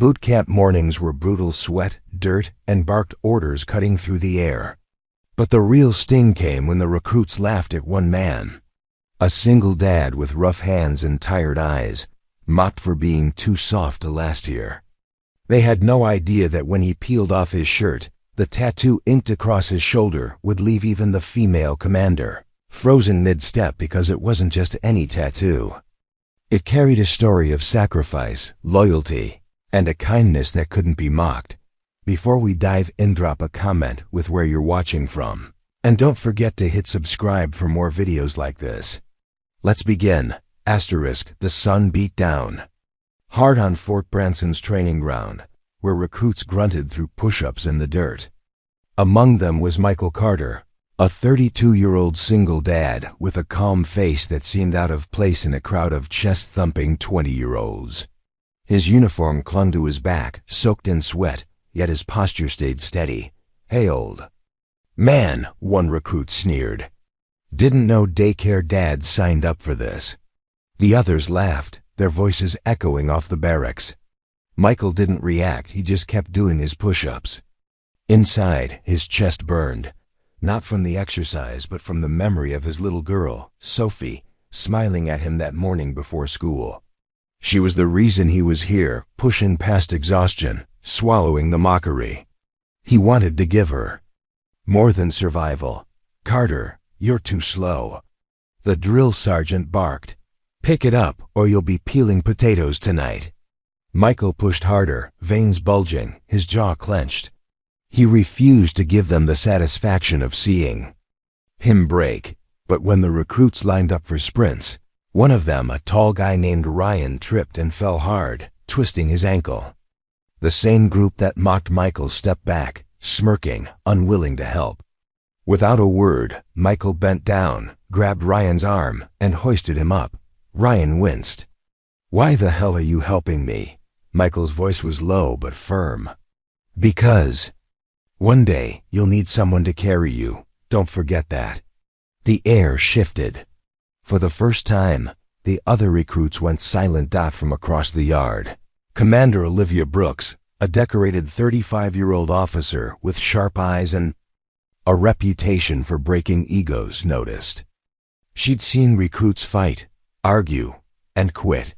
Boot camp mornings were brutal sweat, dirt, and barked orders cutting through the air. But the real sting came when the recruits laughed at one man. A single dad with rough hands and tired eyes, mocked for being too soft to last here. They had no idea that when he peeled off his shirt, the tattoo inked across his shoulder would leave even the female commander frozen mid-step, because it wasn't just any tattoo. It carried a story of sacrifice, loyalty, and a kindness that couldn't be mocked. Before we dive in, drop a comment with where you're watching from. And don't forget to hit subscribe for more videos like this. Let's begin. The sun beat down hard on Fort Branson's training ground, where recruits grunted through push-ups in the dirt. Among them was Michael Carter, a 32-year-old single dad with a calm face that seemed out of place in a crowd of chest-thumping 20-year-olds. His uniform clung to his back, soaked in sweat, yet his posture stayed steady. "Hey, old man," one recruit sneered. "Didn't know daycare dads signed up for this." The others laughed, their voices echoing off the barracks. Michael didn't react, he just kept doing his push-ups. Inside, his chest burned, not from the exercise but from the memory of his little girl, Sophie, smiling at him that morning before school. She was the reason he was here, pushing past exhaustion, swallowing the mockery. He wanted to give her more than survival. "Carter, you're too slow." The drill sergeant barked. "Pick it up or you'll be peeling potatoes tonight." Michael pushed harder, veins bulging, his jaw clenched. He refused to give them the satisfaction of seeing him break. But when the recruits lined up for sprints, one of them, a tall guy named Ryan, tripped and fell hard, twisting his ankle. The same group that mocked Michael stepped back, smirking, unwilling to help. Without a word, Michael bent down, grabbed Ryan's arm, and hoisted him up. Ryan winced. "Why the hell are you helping me?" Michael's voice was low but firm. "Because one day you'll need someone to carry you. Don't forget that." The air shifted. For the first time, the other recruits went silent. From across the yard, Commander Olivia Brooks, a decorated 35-year-old officer with sharp eyes and a reputation for breaking egos, noticed. She'd seen recruits fight, argue, and quit.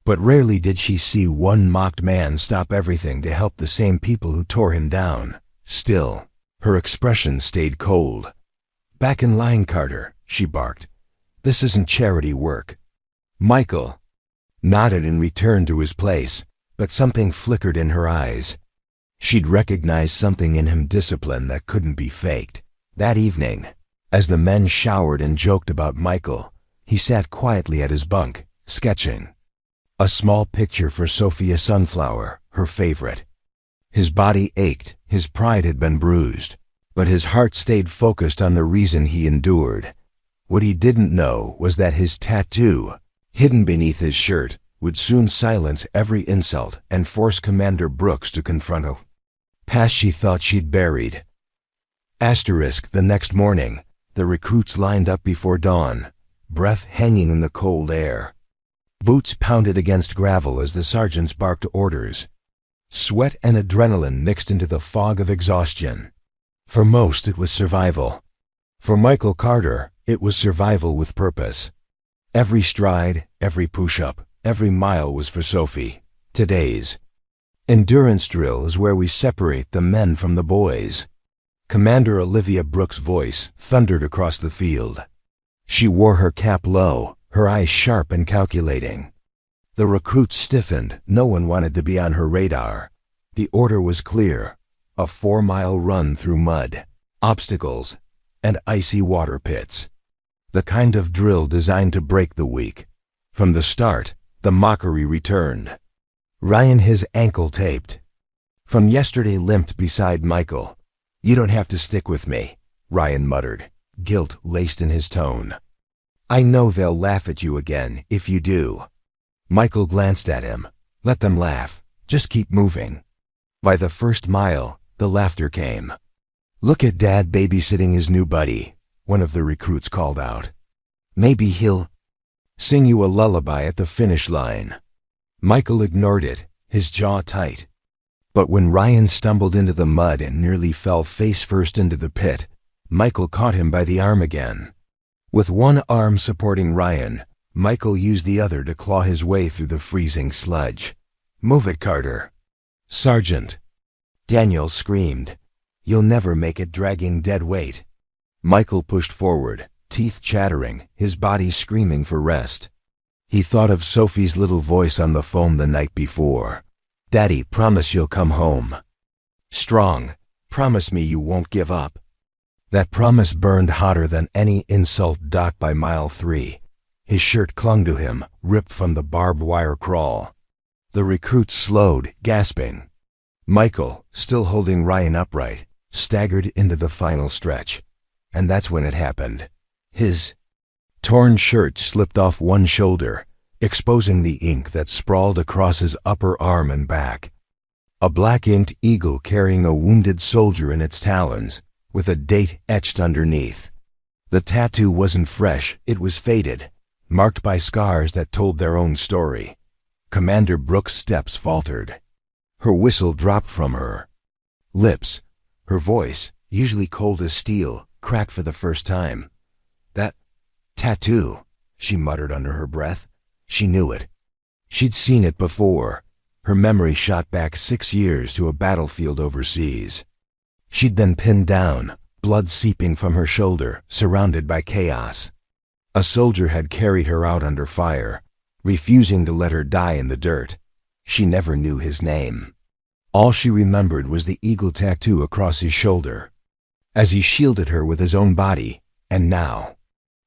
But rarely did she see one mocked man stop everything to help the same people who tore him down. Still, her expression stayed cold. "Back in line, Carter," she barked. "This isn't charity work." Michael nodded and returned to his place, but something flickered in her eyes. She'd recognized something in him, discipline that couldn't be faked. That evening, as the men showered and joked about Michael, he sat quietly at his bunk, sketching a small picture for Sophia Sunflower, her favorite. His body ached, his pride had been bruised, but his heart stayed focused on the reason he endured. What he didn't know was that his tattoo, hidden beneath his shirt, would soon silence every insult and force Commander Brooks to confront a past she thought she'd buried. The next morning, the recruits lined up before dawn, breath hanging in the cold air. Boots pounded against gravel as the sergeants barked orders. Sweat and adrenaline mixed into the fog of exhaustion. For most, it was survival. For Michael Carter, it was survival with purpose. Every stride, every push-up, every mile was for Sophie. Today's endurance drill is where we separate the men from the boys. Commander Olivia Brooks' voice thundered across the field. She wore her cap low, her eyes sharp and calculating. The recruits stiffened. No one wanted to be on her radar. The order was clear: a 4-mile run through mud, obstacles, and icy water pits. The kind of drill designed to break the weak. From the start, the mockery returned. Ryan, his ankle taped from yesterday, limped beside Michael. "You don't have to stick with me," Ryan muttered, guilt laced in his tone. "I know they'll laugh at you again if you do." Michael glanced at him. "Let them laugh. Just keep moving." By the first mile, the laughter came. "Look at Dad babysitting his new buddy," one of the recruits called out. "Maybe he'll sing you a lullaby at the finish line." Michael ignored it, his jaw tight. But when Ryan stumbled into the mud and nearly fell face first into the pit, Michael caught him by the arm again. With one arm supporting Ryan, Michael used the other to claw his way through the freezing sludge. "Move it, Carter." "Sergeant." Daniel screamed. "You'll never make it dragging dead weight." Michael pushed forward, teeth chattering, his body screaming for rest. He thought of Sophie's little voice on the phone the night before. "Daddy, promise you'll come home. Strong, promise me you won't give up." That promise burned hotter than any insult docked by mile 3. His shirt clung to him, ripped from the barbed wire crawl. The recruits slowed, gasping. Michael, still holding Ryan upright, staggered into the final stretch. And that's when it happened. His torn shirt slipped off one shoulder, exposing the ink that sprawled across his upper arm and back. A black-inked eagle carrying a wounded soldier in its talons, with a date etched underneath. The tattoo wasn't fresh, it was faded, marked by scars that told their own story. Commander Brooks' steps faltered. Her whistle dropped from her lips. Her voice, usually cold as steel, cracked for the first time. "That tattoo," she muttered under her breath. She knew it. She'd seen it before. Her memory shot back 6 years to a battlefield overseas. She'd been pinned down, blood seeping from her shoulder, surrounded by chaos. A soldier had carried her out under fire, refusing to let her die in the dirt. She never knew his name. All she remembered was the eagle tattoo across his shoulder, as he shielded her with his own body. And now,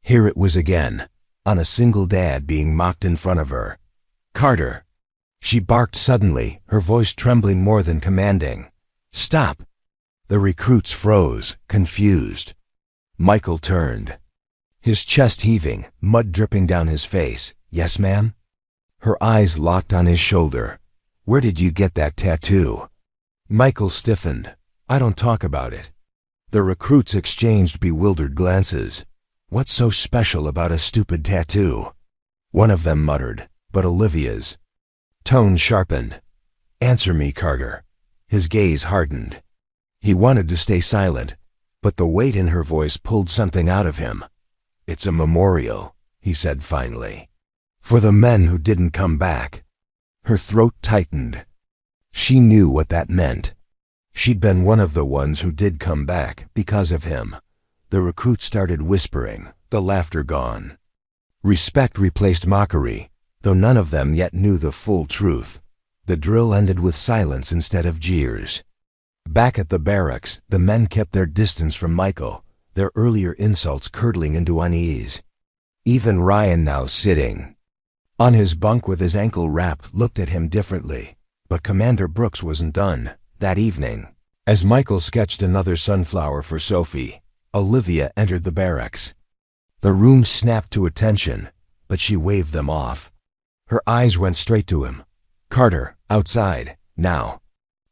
here it was again, on a single dad being mocked in front of her. "Carter!" She barked suddenly, her voice trembling more than commanding. "Stop!" The recruits froze, confused. Michael turned, his chest heaving, mud dripping down his face. "Yes, ma'am?" Her eyes locked on his shoulder. "Where did you get that tattoo?" Michael stiffened. "I don't talk about it." The recruits exchanged bewildered glances. "What's so special about a stupid tattoo?" One of them muttered, but Olivia's tone sharpened. "Answer me, Carter." His gaze hardened. He wanted to stay silent, but the weight in her voice pulled something out of him. "It's a memorial," he said finally, "for the men who didn't come back." Her throat tightened. She knew what that meant. She'd been one of the ones who did come back because of him. The recruits started whispering, the laughter gone. Respect replaced mockery, though none of them yet knew the full truth. The drill ended with silence instead of jeers. Back at the barracks, the men kept their distance from Michael, their earlier insults curdling into unease. Even Ryan, now sitting on his bunk with his ankle wrapped, looked at him differently. But Commander Brooks wasn't done. That evening, as Michael sketched another sunflower for Sophie, Olivia entered the barracks. The room snapped to attention, but she waved them off. Her eyes went straight to him. "Carter, outside, now."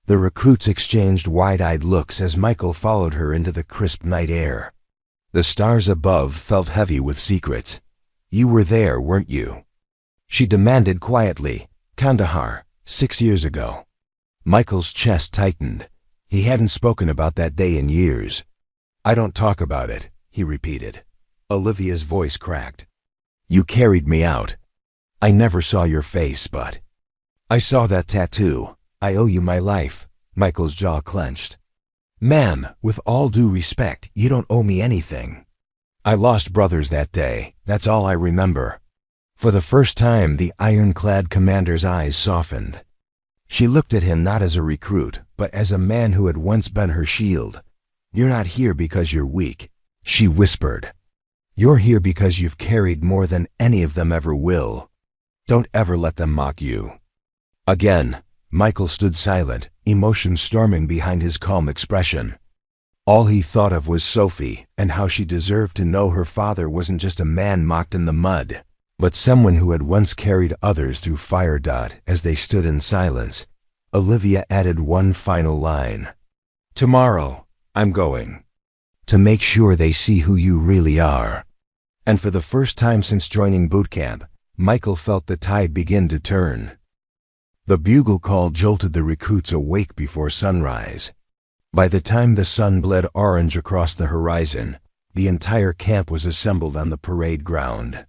The recruits exchanged wide-eyed looks as Michael followed her into the crisp night air. The stars above felt heavy with secrets. "You were there, weren't you?" she demanded quietly. "Kandahar, 6 years ago." Michael's chest tightened. He hadn't spoken about that day in years. "I don't talk about it," he repeated. Olivia's voice cracked. "You carried me out. I never saw your face, but I saw that tattoo. I owe you my life." Michael's jaw clenched. "Ma'am, with all due respect, you don't owe me anything. I lost brothers that day. That's all I remember." For the first time, the ironclad commander's eyes softened. She looked at him not as a recruit, but as a man who had once been her shield. "You're not here because you're weak," she whispered. "You're here because you've carried more than any of them ever will. Don't ever let them mock you." Again, Michael stood silent, emotion storming behind his calm expression. All he thought of was Sophie and how she deserved to know her father wasn't just a man mocked in the mud, but someone who had once carried others through fire. As they stood in silence, Olivia added one final line. "Tomorrow, I'm going to make sure they see who you really are." And for the first time since joining boot camp, Michael felt the tide begin to turn. The bugle call jolted the recruits awake before sunrise. By the time the sun bled orange across the horizon, the entire camp was assembled on the parade ground.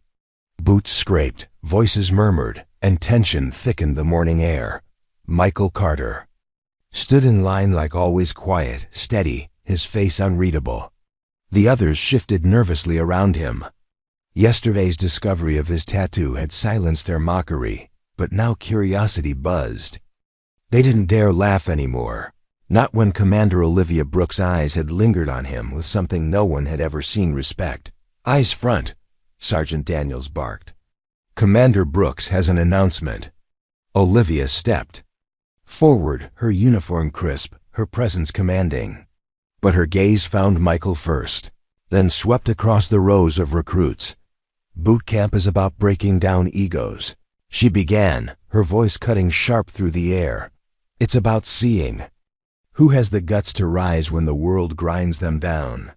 Boots scraped, voices murmured, and tension thickened the morning air. Michael Carter stood in line, like always, quiet, steady, his face unreadable. The others shifted nervously around him. Yesterday's discovery of his tattoo had silenced their mockery, but now curiosity buzzed. They didn't dare laugh anymore, not when Commander Olivia Brooks' eyes had lingered on him with something no one had ever seen respect. "Eyes front," Sergeant Daniels barked. "Commander Brooks has an announcement." Olivia stepped forward, her uniform crisp, her presence commanding. But her gaze found Michael first, then swept across the rows of recruits. "Boot camp is about breaking down egos," she began, her voice cutting sharp through the air. "It's about seeing who has the guts to rise when the world grinds them down.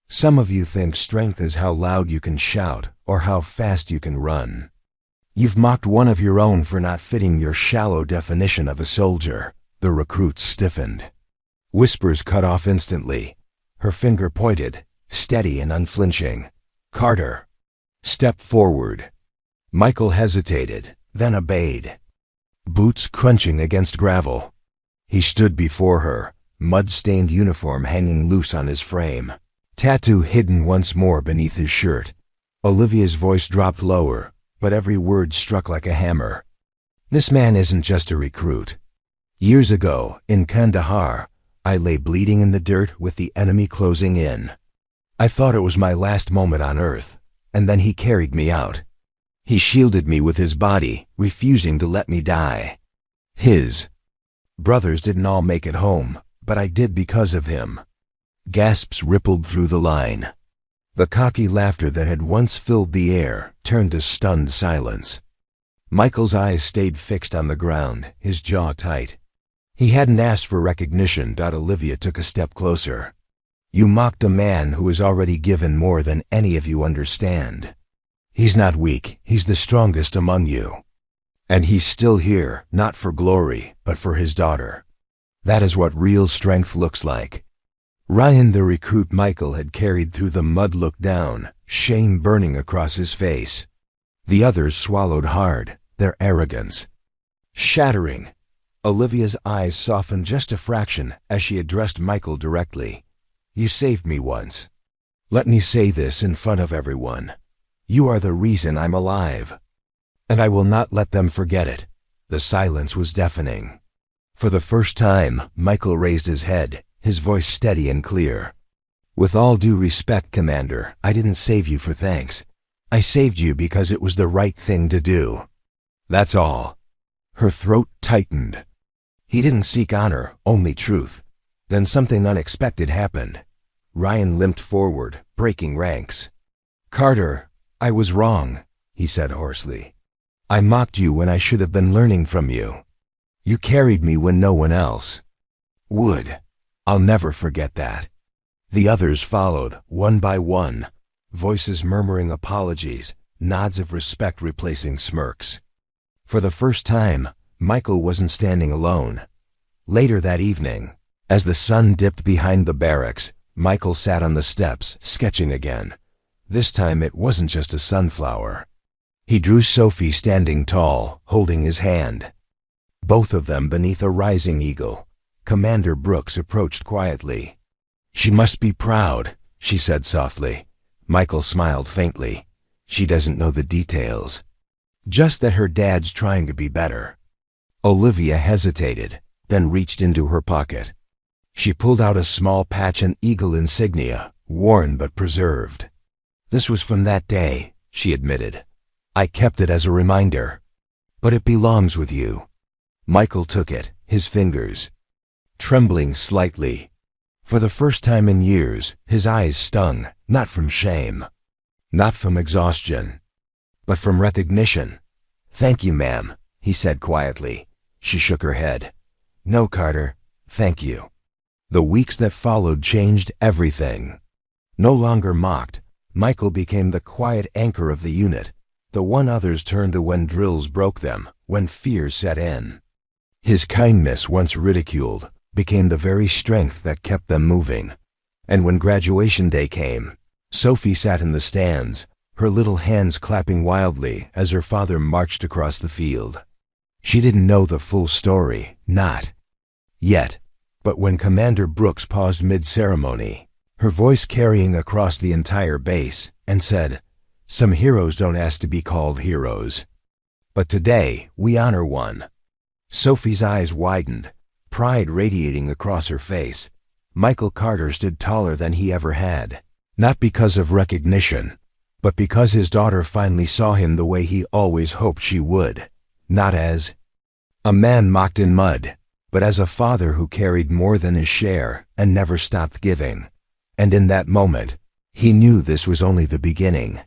Some of you think strength is how loud you can shout or how fast you can run. You've mocked one of your own for not fitting your shallow definition of a soldier." The recruits stiffened. Whispers cut off instantly. Her finger pointed, steady and unflinching. "Carter, step forward." Michael hesitated, then obeyed. Boots crunching against gravel. He stood before her, mud-stained uniform hanging loose on his frame, tattoo hidden once more beneath his shirt. Olivia's voice dropped lower, but every word struck like a hammer. "This man isn't just a recruit. Years ago, in Kandahar, I lay bleeding in the dirt with the enemy closing in. I thought it was my last moment on Earth, and then he carried me out. He shielded me with his body, refusing to let me die. His brothers didn't all make it home, but I did because of him." Gasps rippled through the line. The cocky laughter that had once filled the air turned to stunned silence. Michael's eyes stayed fixed on the ground, his jaw tight. He hadn't asked for recognition. Olivia took a step closer. "You mocked a man who has already given more than any of you understand. He's not weak, he's the strongest among you. And he's still here, not for glory, but for his daughter. That is what real strength looks like." Ryan, the recruit Michael had carried through the mud, looked down, shame burning across his face. The others swallowed hard, their arrogance shattering. Olivia's eyes softened just a fraction as she addressed Michael directly. "You saved me once. Let me say this in front of everyone. You are the reason I'm alive. And I will not let them forget it." The silence was deafening. For the first time, Michael raised his head, his voice steady and clear. "With all due respect, Commander, I didn't save you for thanks. I saved you because it was the right thing to do. That's all." Her throat tightened. He didn't seek honor, only truth. Then something unexpected happened. Ryan limped forward, breaking ranks. "Carter, I was wrong," he said hoarsely. "I mocked you when I should have been learning from you. You carried me when no one else would. I'll never forget that." The others followed, one by one, voices murmuring apologies, nods of respect replacing smirks. For the first time, Michael wasn't standing alone. Later that evening, as the sun dipped behind the barracks, Michael sat on the steps, sketching again. This time it wasn't just a sunflower. He drew Sophie standing tall, holding his hand. Both of them beneath a rising eagle. Commander Brooks approached quietly. "She must be proud," she said softly. Michael smiled faintly. "She doesn't know the details. Just that her dad's trying to be better." Olivia hesitated, then reached into her pocket. She pulled out a small patch, an eagle insignia, worn but preserved. "This was from that day," she admitted. "I kept it as a reminder. But it belongs with you." Michael took it, his fingers trembling slightly. For the first time in years, his eyes stung, not from shame, not from exhaustion, but from recognition. "Thank you, ma'am," he said quietly. She shook her head. "No, Carter, thank you." The weeks that followed changed everything. No longer mocked, Michael became the quiet anchor of the unit, the one others turned to when drills broke them, when fear set in. His kindness, once ridiculed, became the very strength that kept them moving. And when graduation day came, Sophie sat in the stands, her little hands clapping wildly as her father marched across the field. She didn't know the full story, not yet, but when Commander Brooks paused mid-ceremony, her voice carrying across the entire base, and said, "Some heroes don't ask to be called heroes. But today, we honor one." Sophie's eyes widened, pride radiating across her face. Michael Carter stood taller than he ever had, not because of recognition, but because his daughter finally saw him the way he always hoped she would, not as a man mocked in mud, but as a father who carried more than his share and never stopped giving. And in that moment, he knew this was only the beginning.